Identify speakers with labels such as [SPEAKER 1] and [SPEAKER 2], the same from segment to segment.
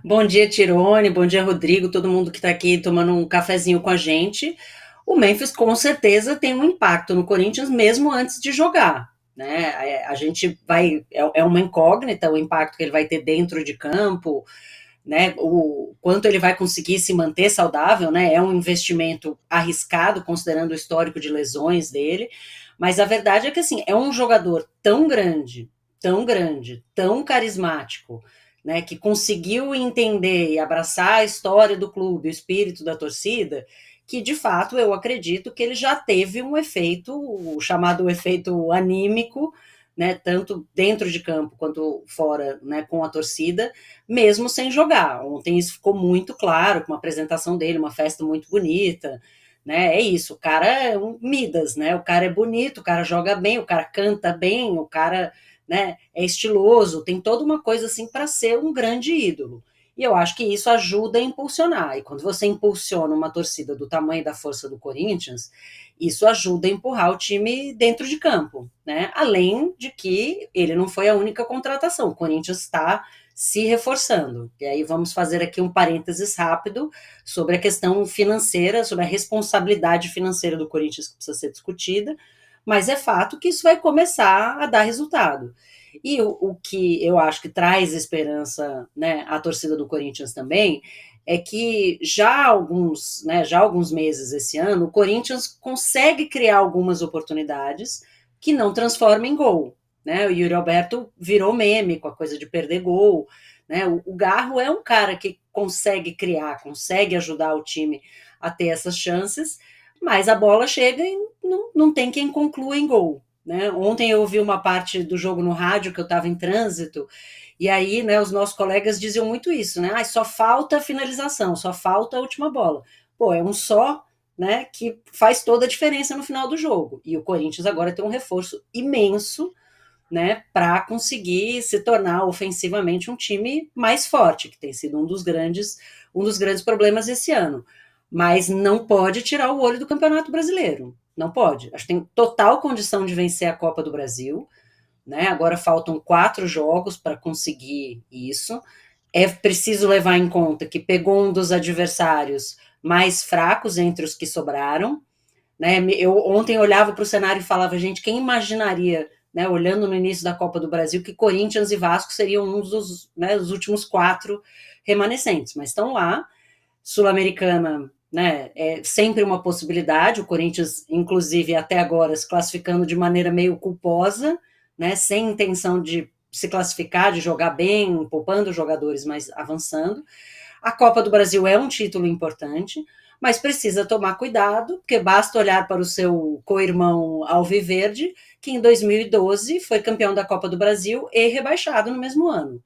[SPEAKER 1] Bom dia, Tirone. Bom dia, Rodrigo. Todo mundo que está aqui tomando um cafezinho com a gente. O Memphis com certeza tem um impacto no Corinthians mesmo antes de jogar, né? A gente vai é uma incógnita o impacto que ele vai ter dentro de campo, né? O quanto ele vai conseguir se manter saudável, né? É um investimento arriscado considerando o histórico de lesões dele, mas a verdade é que assim é um jogador tão grande, tão carismático, né? Que conseguiu entender e abraçar a história do clube, o espírito da torcida, que de fato eu acredito que ele já teve um efeito, o chamado efeito anímico, né, tanto dentro de campo quanto fora, né, com a torcida, mesmo sem jogar. Ontem isso ficou muito claro, com uma apresentação dele, uma festa muito bonita, né? É isso, o cara é um Midas, né? O cara é bonito, o cara joga bem, o cara canta bem, o cara, né, é estiloso, tem toda uma coisa assim para ser um grande ídolo. E eu acho que isso ajuda a impulsionar. E quando você impulsiona uma torcida do tamanho e da força do Corinthians, isso ajuda a empurrar o time dentro de campo, né? Além de que ele não foi a única contratação. O Corinthians está se reforçando. E aí vamos fazer aqui um parênteses rápido sobre a questão financeira, sobre a responsabilidade financeira do Corinthians que precisa ser discutida, mas é fato que isso vai começar a dar resultado. E o que eu acho que traz esperança, né, à torcida do Corinthians também é que já há alguns meses esse ano, o Corinthians consegue criar algumas oportunidades que não transformam em gol. Né? O Yuri Alberto virou meme com a coisa de perder gol. Né? O Garro é um cara que consegue criar, consegue ajudar o time a ter essas chances, mas a bola chega e não tem quem conclua em gol. Né? Ontem eu ouvi uma parte do jogo no rádio que eu estava em trânsito, e aí, né, os nossos colegas diziam muito isso, né? Ah, só falta a finalização, só falta a última bola. Pô, é um só, né, que faz toda a diferença no final do jogo. E o Corinthians agora tem um reforço imenso, né, para conseguir se tornar ofensivamente um time mais forte, que tem sido um dos grandes problemas esse ano. Mas não pode tirar o olho do Campeonato Brasileiro. Não pode. Acho que tem total condição de vencer a Copa do Brasil, né? Agora faltam 4 jogos para conseguir isso. É preciso levar em conta que pegou um dos adversários mais fracos entre os que sobraram. Né? Eu ontem olhava para o cenário e falava, gente, quem imaginaria, né, olhando no início da Copa do Brasil, que Corinthians e Vasco seriam um dos, né, os últimos 4 remanescentes, mas estão lá. Sul-Americana, né, é sempre uma possibilidade. O Corinthians, inclusive, até agora se classificando de maneira meio culposa, né, sem intenção de se classificar, de jogar bem, poupando os jogadores, mas avançando. A Copa do Brasil é um título importante, mas precisa tomar cuidado, porque basta olhar para o seu co-irmão Alviverde, que em 2012 foi campeão da Copa do Brasil e rebaixado no mesmo ano.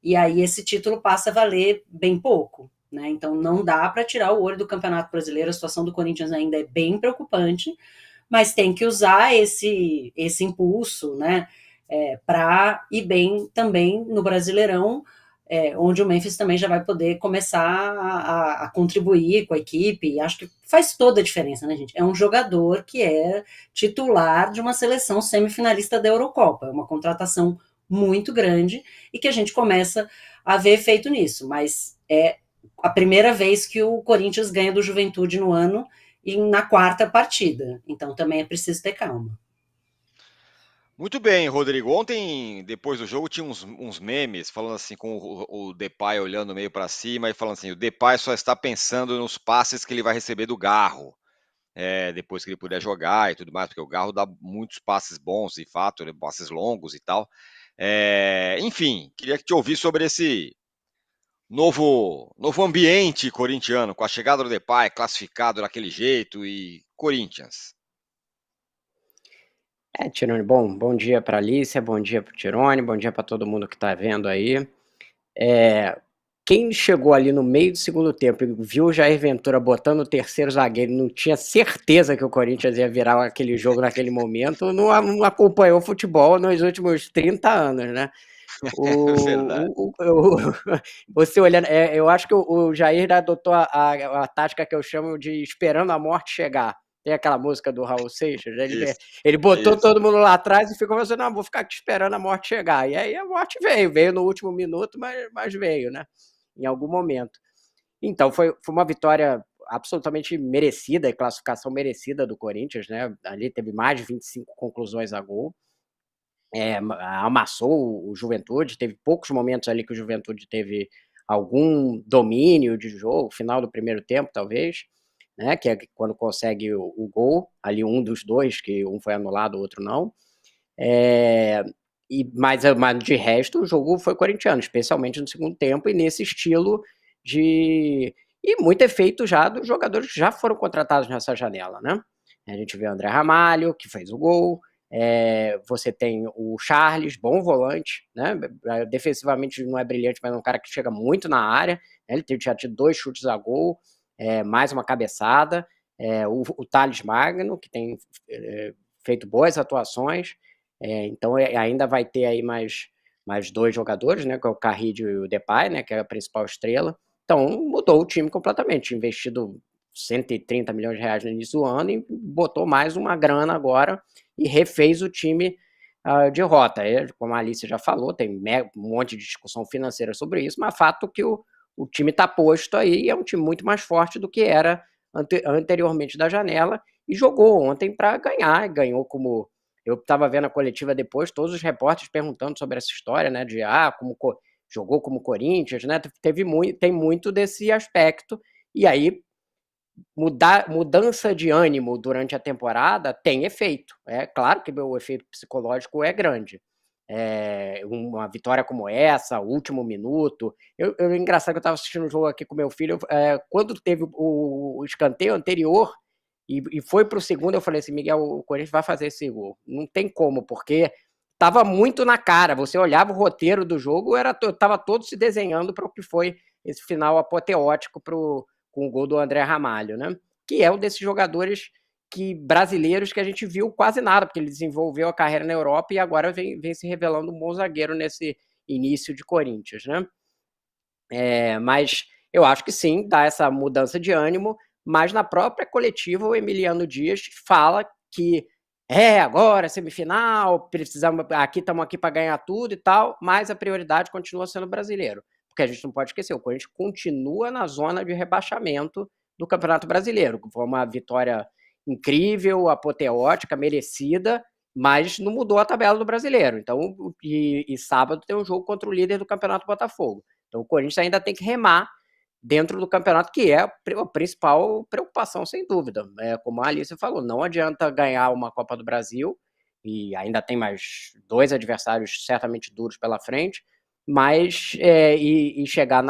[SPEAKER 1] E aí esse título passa a valer bem pouco. Né? Então não dá para tirar o olho do Campeonato Brasileiro, a situação do Corinthians ainda é bem preocupante, mas tem que usar esse impulso, né, para ir bem também no Brasileirão, onde o Memphis também já vai poder começar a contribuir com a equipe, e acho que faz toda a diferença, né, gente? É um jogador que é titular de uma seleção semifinalista da Eurocopa, é uma contratação muito grande e que a gente começa a ver efeito nisso, mas é a primeira vez que o Corinthians ganha do Juventude no ano e na 4ª partida, então também é preciso ter calma.
[SPEAKER 2] Muito bem, Rodrigo. Ontem, depois do jogo, tinha uns memes falando assim, com o Depay olhando meio para cima e falando assim: o Depay só está pensando nos passes que ele vai receber do Garro, depois que ele puder jogar e tudo mais, porque o Garro dá muitos passes bons, de fato, né, passes longos e tal. Enfim, queria te ouvir sobre esse novo ambiente corintiano, com a chegada do Depay, classificado daquele jeito e Corinthians.
[SPEAKER 3] Tirone, bom dia para Alicia, bom dia para o Tirone, bom dia para todo mundo que está vendo aí. Quem chegou ali no meio do segundo tempo e viu o Jair Ventura botando o terceiro zagueiro, não tinha certeza que o Corinthians ia virar aquele jogo naquele momento, não acompanhou o futebol nos últimos 30 anos, né?
[SPEAKER 2] Verdade.
[SPEAKER 3] Você olhando, eu acho que o Jair adotou a tática que eu chamo de esperando a morte chegar. Tem aquela música do Raul Seixas,
[SPEAKER 2] Isso,
[SPEAKER 3] ele botou
[SPEAKER 2] isso.
[SPEAKER 3] todo mundo lá atrás e ficou pensando, não, vou ficar aqui esperando a morte chegar. E aí a morte veio no último minuto, mas veio, né? em algum momento. Então foi uma vitória absolutamente merecida, e classificação merecida do Corinthians, né? Ali teve mais de 25 conclusões a gol. Amassou o Juventude, teve poucos momentos ali que o Juventude teve algum domínio de jogo, final do primeiro tempo, talvez, né? Que é quando consegue o gol, ali um dos dois, que um foi anulado, o outro não. Mas de resto, o jogo foi corintiano, especialmente no segundo tempo, e nesse estilo de. E muito efeito já dos jogadores que já foram contratados nessa janela, né? A gente vê o André Ramalho, que fez o gol. Você tem o Charles, bom volante, né? Defensivamente não é brilhante, mas é um cara que chega muito na área, né? Ele já tido 2 chutes a gol, mais uma cabeçada. O Thales Magno, que tem feito boas atuações. Então ainda vai ter aí mais 2 jogadores, né? Que é o Carrillo e o Depay, né? Que é a principal estrela. Então mudou o time completamente, investido 130 milhões de reais no início do ano e botou mais uma grana agora e refez o time de rota. Como a Alice já falou, tem um monte de discussão financeira sobre isso, mas fato que o time está posto aí e é um time muito mais forte do que era anteriormente da janela e jogou ontem para ganhar, ganhou como... Eu estava vendo a coletiva depois, todos os repórteres perguntando sobre essa história, né, de como jogou como Corinthians, né, tem muito desse aspecto, e aí mudança de ânimo durante a temporada tem efeito. É claro que o efeito psicológico é grande. Uma vitória como essa, último minuto. Engraçado que eu estava assistindo um jogo aqui com meu filho, quando teve o escanteio anterior e foi para o segundo, eu falei assim, Miguel, o Corinthians vai fazer esse gol. Não tem como, porque estava muito na cara. Você olhava o roteiro do jogo, estava todo se desenhando para o que foi esse final apoteótico com o gol do André Ramalho, né? Que é um desses jogadores brasileiros que a gente viu quase nada, porque ele desenvolveu a carreira na Europa e agora vem se revelando um bom zagueiro nesse início de Corinthians, né? Mas eu acho que sim, dá essa mudança de ânimo, mas na própria coletiva o Emiliano Dias fala que agora semifinal, precisamos, estamos aqui para ganhar tudo e tal, mas a prioridade continua sendo brasileiro, porque a gente não pode esquecer, o Corinthians continua na zona de rebaixamento do Campeonato Brasileiro, foi uma vitória incrível, apoteótica, merecida, mas não mudou a tabela do Brasileiro. Então, e sábado tem um jogo contra o líder do Campeonato Botafogo. Então o Corinthians ainda tem que remar dentro do campeonato, que é a principal preocupação, sem dúvida. Como a Alice falou, não adianta ganhar uma Copa do Brasil, e ainda tem mais 2 adversários certamente duros pela frente, mas e chegar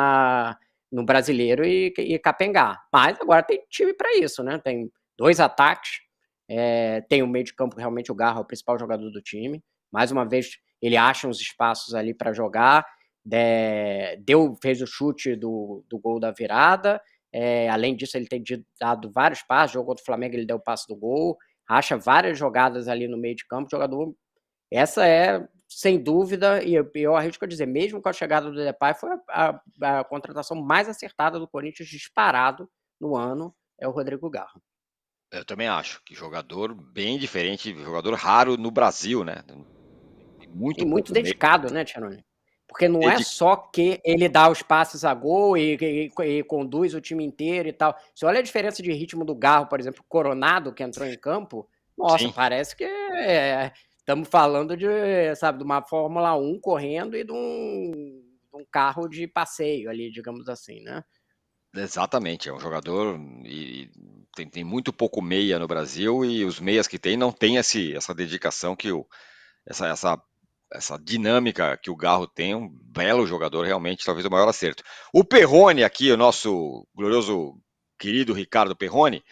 [SPEAKER 3] no Brasileiro e capengar. Mas agora tem time para isso, né? Tem 2 ataques, tem o meio de campo, realmente o Garro é o principal jogador do time. Mais uma vez, ele acha uns espaços ali para jogar, fez o chute do gol da virada, além disso ele tem dado vários passes, jogou contra o Flamengo, ele deu o passe do gol, acha várias jogadas ali no meio de campo, jogador, essa é sem dúvida, e eu arrisco a dizer, mesmo com a chegada do Depay, foi a contratação mais acertada do Corinthians disparado no ano, é o Rodrigo Garro.
[SPEAKER 2] Eu também acho que jogador bem diferente, jogador raro no Brasil, né?
[SPEAKER 3] Muito dedicado, né, Tiarone? Porque não é só que ele dá os passes a gol e conduz o time inteiro e tal. Você olha a diferença de ritmo do Garro, por exemplo, Coronado, que entrou em campo, nossa, sim, parece que estamos falando de uma Fórmula 1 correndo e de um carro de passeio ali, digamos assim, né?
[SPEAKER 2] Exatamente, é um jogador e tem muito pouco meia no Brasil e os meias que tem não tem essa dedicação que essa dinâmica que o Garro tem, um belo jogador, realmente, talvez o maior acerto. O Perrone aqui, o nosso glorioso querido Ricardo Perrone,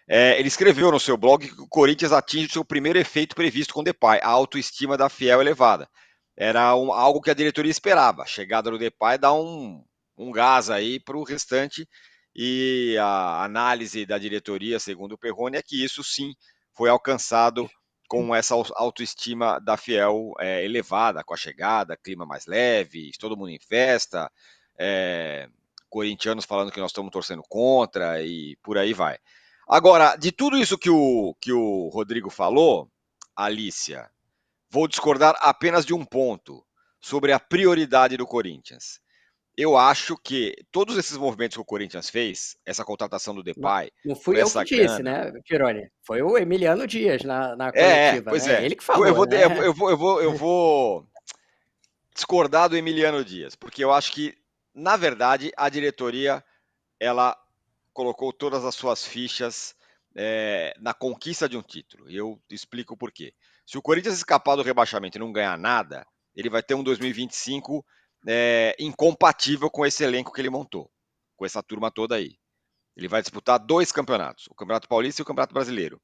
[SPEAKER 2] ele escreveu no seu blog que o Corinthians atinge o seu primeiro efeito previsto com o Depay, a autoestima da Fiel elevada. Era algo que a diretoria esperava, a chegada do Depay dá um gás aí para o restante, e a análise da diretoria, segundo o Perrone, é que isso sim foi alcançado com essa autoestima da Fiel elevada, com a chegada, clima mais leve, todo mundo em festa, corintianos falando que nós estamos torcendo contra e por aí vai. Agora, de tudo isso que o Rodrigo falou, Alicia, vou discordar apenas de um ponto, sobre a prioridade do Corinthians. Eu acho que todos esses movimentos que o Corinthians fez, essa contratação do Depay,
[SPEAKER 3] Não
[SPEAKER 2] por
[SPEAKER 3] fui eu que
[SPEAKER 2] essa
[SPEAKER 3] disse,
[SPEAKER 2] grana.
[SPEAKER 3] né, Tirone? Foi o Emiliano Dias na coletiva,
[SPEAKER 2] Pois
[SPEAKER 3] né?
[SPEAKER 2] é.
[SPEAKER 3] Ele que
[SPEAKER 2] Eu
[SPEAKER 3] falou,
[SPEAKER 2] vou,
[SPEAKER 3] né?
[SPEAKER 2] eu vou discordar do Emiliano Dias, porque eu acho que, na verdade, a diretoria ela colocou todas as suas fichas na conquista de um título. E eu explico por quê. Se o Corinthians escapar do rebaixamento e não ganhar nada, ele vai ter um 2025 incompatível com esse elenco que ele montou, com essa turma toda aí. Ele vai disputar 2 campeonatos, o Campeonato Paulista e o Campeonato Brasileiro.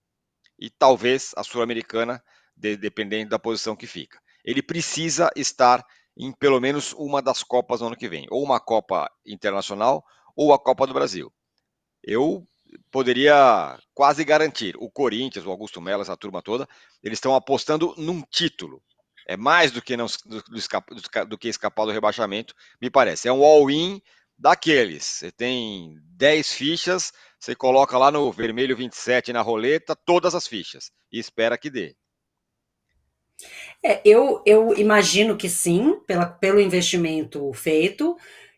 [SPEAKER 2] E talvez a Sul-Americana, dependendo da posição que fica. Ele precisa estar em pelo menos uma das Copas no ano que vem, ou uma Copa Internacional ou a Copa do Brasil. Eu poderia quase garantir, o Corinthians, o Augusto Melo, essa turma toda, eles estão apostando num título. É mais do que, do que escapar do rebaixamento, me parece. É um all-in daqueles. Você tem 10 fichas, você coloca lá no vermelho 27 na roleta todas as fichas e espera que dê.
[SPEAKER 1] Eu imagino que sim, pelo investimento feito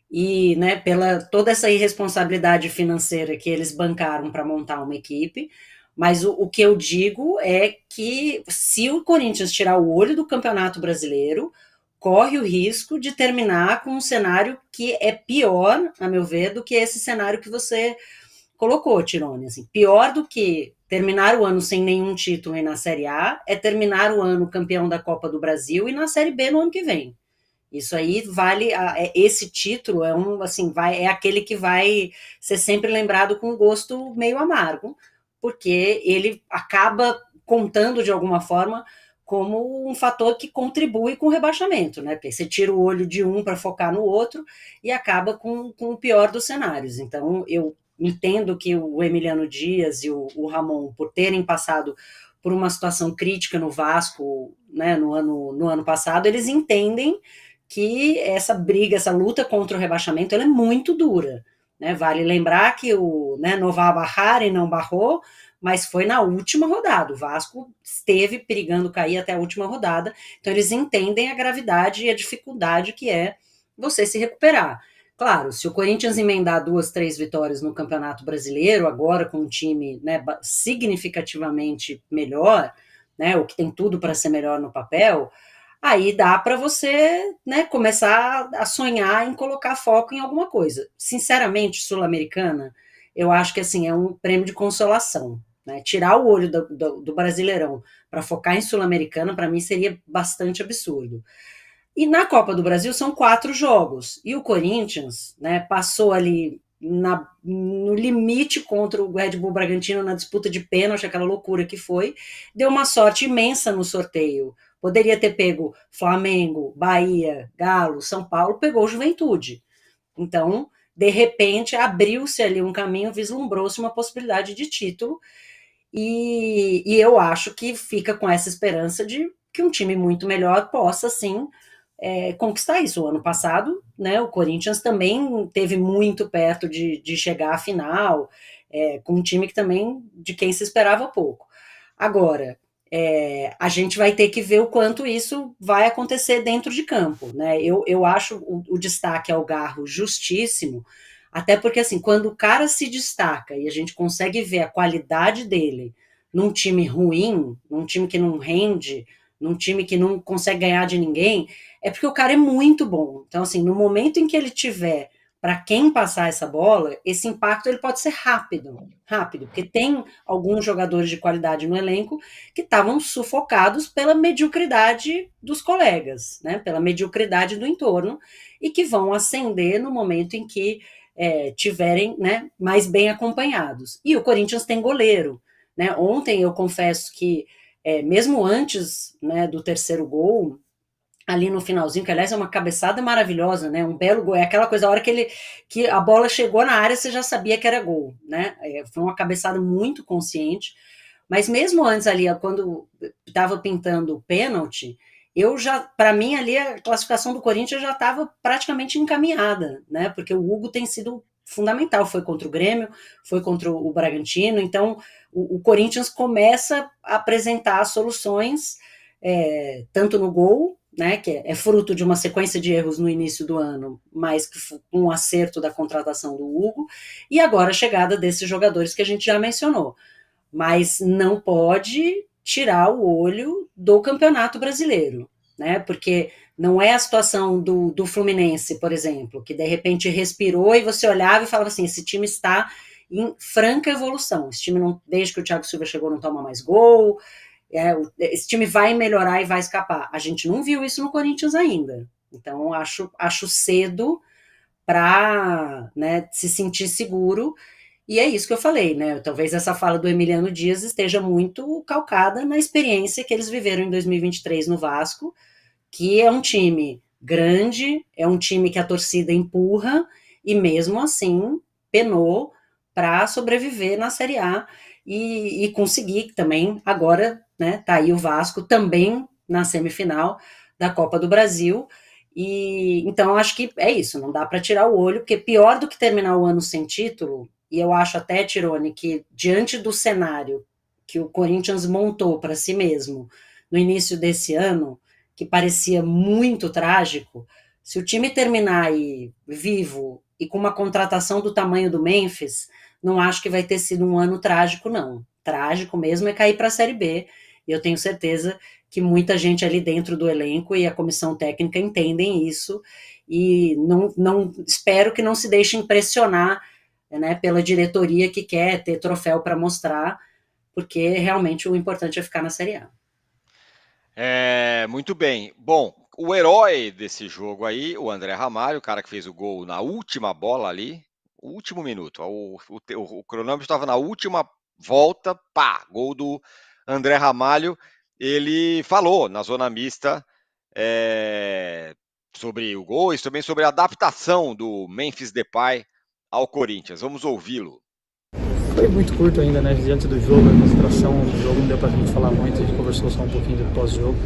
[SPEAKER 1] e, né, pela toda essa irresponsabilidade financeira que eles bancaram para montar uma equipe. Mas o que eu digo é que se o Corinthians tirar o olho do Campeonato Brasileiro, corre o risco de terminar com um cenário que é pior, a meu ver, do que esse cenário que você colocou, Tirone. Assim, pior do que terminar o ano sem nenhum título e na Série A é terminar o ano campeão da Copa do Brasil e na Série B no ano que vem. Isso aí vale, esse título é é aquele que vai ser sempre lembrado com um gosto meio amargo, porque ele acaba contando de alguma forma como um fator que contribui com o rebaixamento, né? Porque você tira o olho de um para focar no outro e acaba com o pior dos cenários. Então, eu entendo que o Emiliano Dias e o Ramon, por terem passado por uma situação crítica no Vasco, né, no ano passado, eles entendem que essa briga, essa luta contra o rebaixamento, ela é muito dura. Né? Vale lembrar que o Nová Barrari não barrou, mas foi na última rodada. O Vasco esteve perigando cair até a última rodada. Então, eles entendem a gravidade e a dificuldade que é você se recuperar. Claro, se o Corinthians emendar 2, 3 vitórias no Campeonato Brasileiro, agora com um time, né, significativamente melhor, né, o que tem tudo para ser melhor no papel, aí dá para você, né, começar a sonhar em colocar foco em alguma coisa. Sinceramente, Sul-Americana, eu acho que assim é um prêmio de consolação. Né? Tirar o olho do Brasileirão para focar em Sul-Americana, para mim, seria bastante absurdo. E na Copa do Brasil são 4 jogos. E o Corinthians, né, passou ali no limite contra o Red Bull Bragantino na disputa de pênalti, aquela loucura que foi. Deu uma sorte imensa no sorteio. Poderia ter pego Flamengo, Bahia, Galo, São Paulo, pegou Juventude. Então, de repente, abriu-se ali um caminho, vislumbrou-se uma possibilidade de título. E eu acho que fica com essa esperança de que um time muito melhor possa, sim, conquistar isso. O ano passado, né, o Corinthians também teve muito perto de chegar à final, com um time que também de quem se esperava pouco. Agora, a gente vai ter que ver o quanto isso vai acontecer dentro de campo. Né? Eu acho o destaque ao Garro justíssimo, até porque assim, quando o cara se destaca e a gente consegue ver a qualidade dele num time ruim, num time que não rende, num time que não consegue ganhar de ninguém, é porque o cara é muito bom. Então, assim, no momento em que ele tiver para quem passar essa bola, esse impacto ele pode ser rápido, porque tem alguns jogadores de qualidade no elenco que estavam sufocados pela mediocridade dos colegas, né, pela mediocridade do entorno, e que vão ascender no momento em que tiverem, né, mais bem acompanhados. E o Corinthians tem goleiro. Né? Ontem eu confesso que, mesmo antes, né, do terceiro gol, ali no finalzinho, que aliás é uma cabeçada maravilhosa, né? Um belo gol. É aquela coisa, a hora que a bola chegou na área, você já sabia que era gol, né? Foi uma cabeçada muito consciente. Mas mesmo antes ali, quando estava pintando o pênalti, para mim ali a classificação do Corinthians já estava praticamente encaminhada, né? Porque o Hugo tem sido fundamental, foi contra o Grêmio, foi contra o Bragantino, então o Corinthians começa a apresentar soluções tanto no gol, né, que é fruto de uma sequência de erros no início do ano, mas um acerto da contratação do Hugo, e agora a chegada desses jogadores que a gente já mencionou. Mas não pode tirar o olho do Campeonato Brasileiro, né, porque não é a situação do Fluminense, por exemplo, que de repente respirou e você olhava e falava assim, esse time está em franca evolução, esse time, não, desde que o Thiago Silva chegou, não toma mais gol, esse time vai melhorar e vai escapar. A gente não viu isso no Corinthians ainda, então acho cedo para, né, se sentir seguro, e é isso que eu falei, né, talvez essa fala do Emiliano Dias esteja muito calcada na experiência que eles viveram em 2023 no Vasco, que é um time grande, é um time que a torcida empurra, e mesmo assim penou para sobreviver na Série A e conseguir também, agora, né, tá aí o Vasco também na semifinal da Copa do Brasil, e então acho que é isso, não dá para tirar o olho, porque pior do que terminar o ano sem título, e eu acho até, Tirone, que diante do cenário que o Corinthians montou para si mesmo no início desse ano, que parecia muito trágico, se o time terminar aí vivo e com uma contratação do tamanho do Memphis, não acho que vai ter sido um ano trágico, não. Trágico mesmo é cair para a Série B, e eu tenho certeza que muita gente ali dentro do elenco e a comissão técnica entendem isso, e não espero que não se deixem impressionar, né, pela diretoria que quer ter troféu para mostrar, porque realmente o importante é ficar na Série A.
[SPEAKER 2] Muito bem. Bom, o herói desse jogo aí, o André Ramalho, o cara que fez o gol na última bola ali, o último minuto. O cronômetro estava na última volta, pá, gol do André Ramalho. Ele falou na zona mista sobre o gol e também sobre a adaptação do Memphis Depay ao Corinthians. Vamos ouvi-lo.
[SPEAKER 4] Foi muito curto ainda, né? Diante do jogo, a concentração do jogo não deu pra gente falar muito, a gente conversou só um pouquinho de pós-jogo,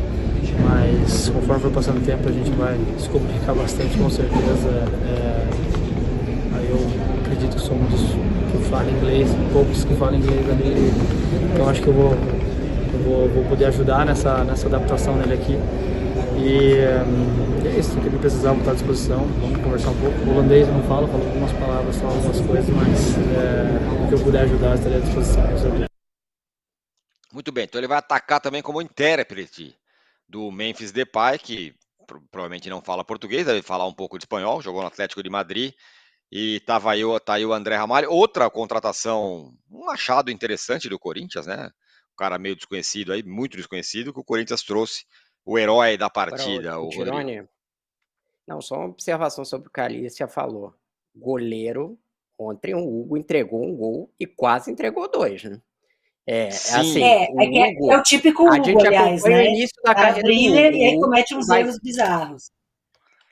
[SPEAKER 4] mas conforme for passando o tempo a gente vai se comunicar bastante, com certeza. Aí eu acredito que sou um dos que fala inglês, poucos que falam inglês ali, então acho que eu vou poder ajudar nessa adaptação dele aqui. E é isso, o que ele precisar, vou estar à disposição, vamos conversar um pouco. O holandês eu não falo algumas palavras, falo algumas coisas, mas o que eu puder ajudar, estarei à disposição.
[SPEAKER 2] Muito bem, então ele vai atacar também como intérprete do Memphis Depay, que provavelmente não fala português, deve falar um pouco de espanhol, jogou no Atlético de Madrid, e tá aí o André Ramalho, outra contratação, um achado interessante do Corinthians, né? Um cara meio desconhecido aí, muito desconhecido, que o Corinthians trouxe o herói da partida.
[SPEAKER 3] Agora, o Tirone, não, só uma observação sobre o que a Alicia falou. Goleiro, ontem o Hugo entregou um gol e quase entregou dois, né?
[SPEAKER 2] Sim.
[SPEAKER 1] É o típico Hugo,
[SPEAKER 3] a gente
[SPEAKER 1] aliás,
[SPEAKER 3] acompanha
[SPEAKER 1] né?
[SPEAKER 3] o início da carreira
[SPEAKER 1] brilha
[SPEAKER 3] do Hugo.
[SPEAKER 1] E aí comete uns erros bizarros.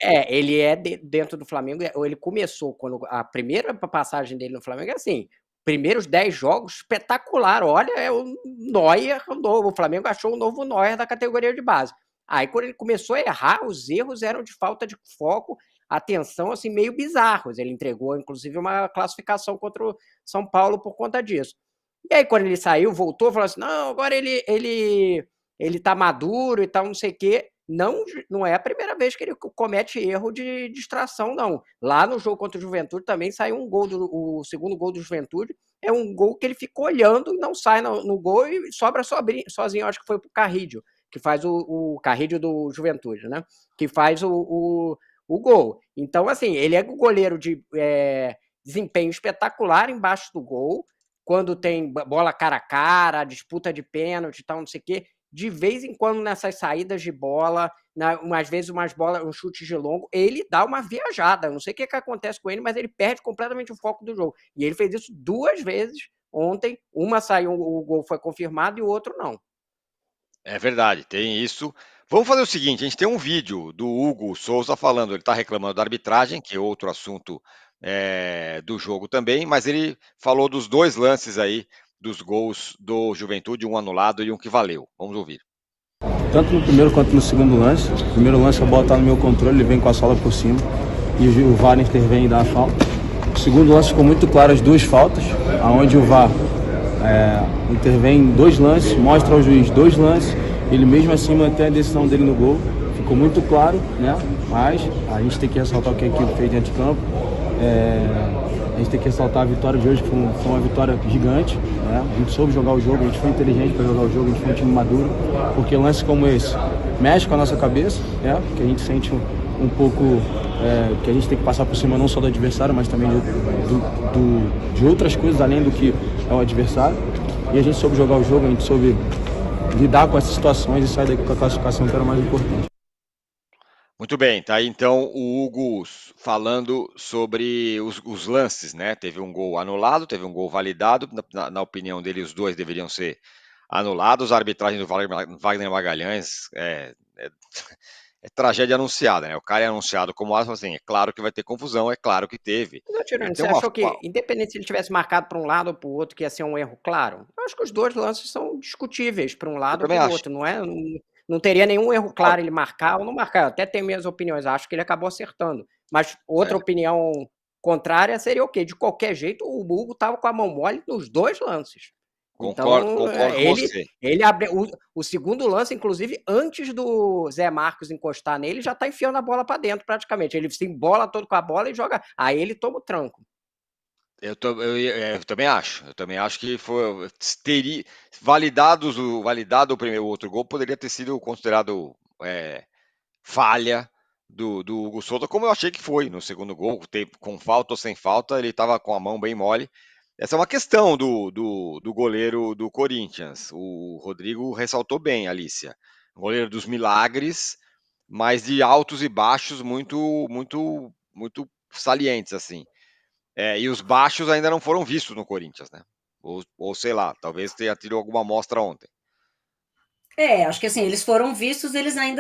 [SPEAKER 3] Ele é dentro do Flamengo, ele começou, quando a primeira passagem dele no Flamengo é assim, primeiros 10 jogos, espetacular, olha, é o Neuer, o Flamengo achou o novo Neuer da categoria de base. Aí quando ele começou a errar, os erros eram de falta de foco, atenção, assim, meio bizarros, ele entregou, inclusive, uma classificação contra o São Paulo por conta disso. E aí quando ele saiu, voltou, falou assim, não, agora ele tá maduro e tal, não sei o quê. Não é a primeira vez que ele comete erro de distração, não. Lá no jogo contra o Juventude também saiu um gol, o segundo gol do Juventude, é um gol que ele ficou olhando e não sai no gol e sobra sozinho, acho que foi pro Carrídio, que faz o Carrídio do Juventude, né? Que faz o gol. Então, assim, ele é o goleiro de desempenho espetacular embaixo do gol, quando tem bola cara a cara, disputa de pênalti e tal, não sei o quê. De vez em quando, nessas saídas de bola, às vezes um chute de longo, ele dá uma viajada. Eu não sei o que acontece com ele, mas ele perde completamente o foco do jogo. E ele fez isso 2 vezes ontem. Uma saiu, o gol foi confirmado e o outro não.
[SPEAKER 2] É verdade, tem isso. Vamos fazer o seguinte, a gente tem um vídeo do Hugo Souza falando, ele está reclamando da arbitragem, que é outro assunto do jogo também, mas ele falou dos 2 lances aí, dos gols do Juventude, um anulado e um que valeu. Vamos ouvir.
[SPEAKER 5] Tanto no primeiro quanto no segundo lance. No primeiro lance a bola está no meu controle, ele vem com a sola por cima e o VAR intervém e dá a falta. No segundo lance ficou muito claro as 2 faltas, onde o VAR intervém em 2 lances, mostra ao juiz 2 lances, ele mesmo assim mantém a decisão dele no gol. ficou muito claro, né? Mas a gente tem que ressaltar o que a equipe fez dentro de campo. A gente tem que ressaltar a vitória de hoje, que foi uma vitória gigante, né? A gente soube jogar o jogo, a gente foi inteligente para jogar o jogo, a gente foi um time maduro, porque lances como esse mexe com a nossa cabeça, né? Que a gente sente um pouco que a gente tem que passar por cima não só do adversário, mas também de outras coisas além do que é o adversário. E a gente soube jogar o jogo, a gente soube lidar com essas situações e sair daqui com a classificação, que era o mais importante.
[SPEAKER 2] Muito bem, tá aí então o Hugo falando sobre os lances, né? Teve um gol anulado, teve um gol validado. Na opinião dele, os dois deveriam ser anulados. A arbitragem do Wagner Magalhães é tragédia anunciada, né? O cara é anunciado como assim, é claro que vai ter confusão, é claro que teve.
[SPEAKER 3] Não, Tirone, você achou que, independente se ele tivesse marcado para um lado ou para o outro, que ia ser um erro claro? Eu acho que os dois lances são discutíveis para um lado ou para o outro, não é? Não teria nenhum erro claro ele marcar ou não marcar. Eu até tenho minhas opiniões, acho que ele acabou acertando. Mas outra opinião contrária seria o quê? De qualquer jeito, o Hugo estava com a mão mole nos dois lances.
[SPEAKER 2] Concordo com você.
[SPEAKER 3] Ele abre o segundo lance, inclusive, antes do Zé Marcos encostar nele, já está enfiando a bola para dentro praticamente. Ele se embola todo com a bola e joga. Aí ele toma o tranco.
[SPEAKER 2] Eu também acho. Eu também acho que teria validado o outro gol, poderia ter sido considerado falha do Hugo Souza, como eu achei que foi no segundo gol, com falta ou sem falta, ele estava com a mão bem mole. Essa é uma questão do goleiro do Corinthians. O Rodrigo ressaltou bem, Alicia. Goleiro dos milagres, mas de altos e baixos muito, muito, muito salientes, assim. E os baixos ainda não foram vistos no Corinthians, né? Ou sei lá, talvez tenha tido alguma amostra ontem.
[SPEAKER 1] Acho que assim, eles foram vistos, eles ainda